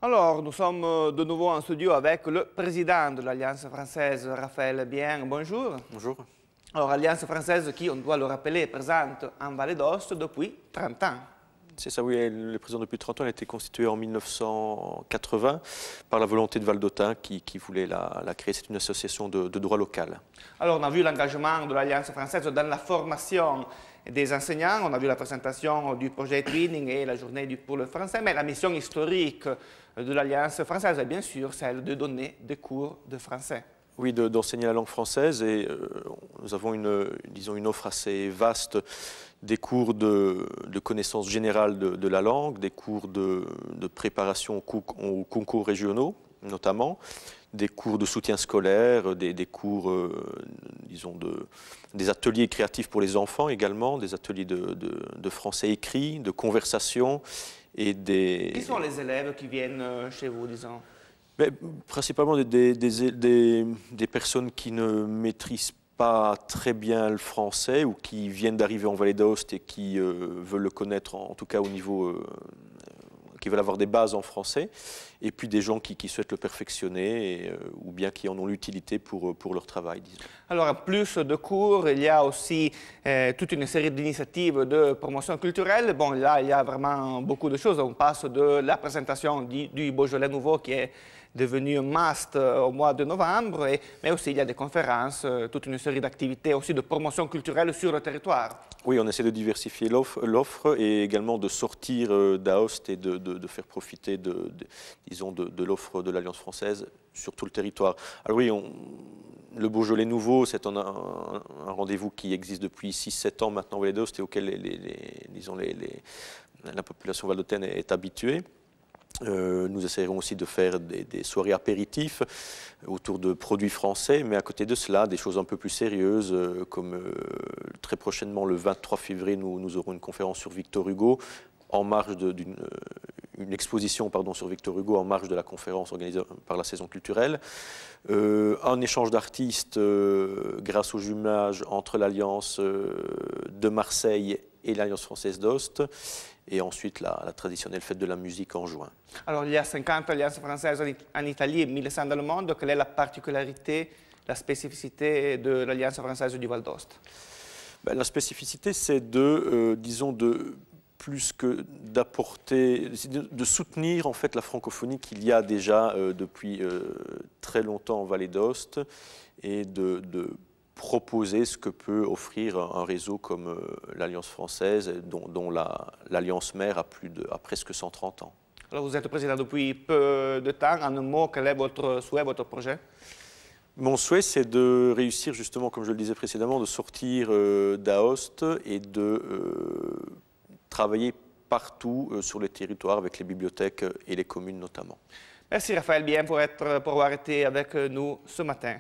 Alors, nous sommes de nouveau en studio avec le président de l'Alliance française, Raphaël Bien. Bonjour. Bonjour. Alors, l'Alliance française qui, on doit le rappeler, est présente en Vallée d'Aoste depuis 30 ans. C'est ça, oui, le président depuis 30 ans a été constitué en 1980 par la volonté de Valdôtain qui voulait la créer. C'est une association de droit local. Alors, on a vu l'engagement de l'Alliance française dans la formation des enseignants, on a vu la présentation du projet Twinning et la journée pour le français, mais la mission historique de l'Alliance française est bien sûr celle de donner des cours de français. Oui, d'enseigner la langue française et nous avons disons une offre assez vaste, des cours de connaissance générale de la langue, des cours de préparation aux concours régionaux notamment, des cours de soutien scolaire, des cours, disons, des ateliers créatifs pour les enfants également, des ateliers de français écrit, de conversation et des... Qui sont les élèves qui viennent chez vous, disons? Mais, principalement des personnes qui ne maîtrisent pas très bien le français ou qui viennent d'arriver en Vallée d'Aoste et qui veulent le connaître, en tout cas au niveau... qui veulent avoir des bases en français, et puis des gens qui souhaitent le perfectionner, ou bien qui en ont l'utilité pour leur travail, disons. Alors, en plus de cours, il y a aussi toute une série d'initiatives de promotion culturelle. Bon, là, il y a vraiment beaucoup de choses. On passe de la présentation du Beaujolais nouveau qui est devenu un must au mois de novembre, mais aussi il y a des conférences, toute une série d'activités aussi de promotion culturelle sur le territoire. Oui, on essaie de diversifier l'offre et également de sortir d'Aoste et de faire profiter disons, de l'offre de l'Alliance française sur tout le territoire. Alors oui, le Beaujolais nouveau, c'est un rendez-vous qui existe depuis 6-7 ans maintenant en Vallée d'Aoste et auquel la population valdôtaine est habituée. Nous essayerons aussi de faire des soirées apéritifs autour de produits français, mais à côté de cela, des choses un peu plus sérieuses, comme très prochainement, le 23 février, nous aurons une conférence sur Victor Hugo, en marge une exposition sur Victor Hugo en marge de la conférence organisée par la saison culturelle, un échange d'artistes grâce au jumelage entre l'Alliance de Marseille et l'Alliance française d'Aoste, et ensuite la traditionnelle fête de la musique en juin. Alors, il y a 50 alliances françaises en Italie et 1100 dans le monde. Quelle est la particularité, la spécificité de l'Alliance française du Val d'Aoste? La spécificité, c'est disons, plus que d'apporter, de soutenir en fait la francophonie qu'il y a déjà depuis très longtemps en Vallée d'Aoste et de proposer ce que peut offrir un réseau comme l'Alliance française, dont l'Alliance mère a presque 130 ans. Alors, vous êtes président depuis peu de temps. En un mot, quel est votre souhait, votre projet? Mon souhait, c'est de réussir justement, comme je le disais précédemment, de sortir d'Aoste et de travailler partout sur le territoire avec les bibliothèques et les communes notamment. Merci Raphaël Bien pour avoir été avec nous ce matin.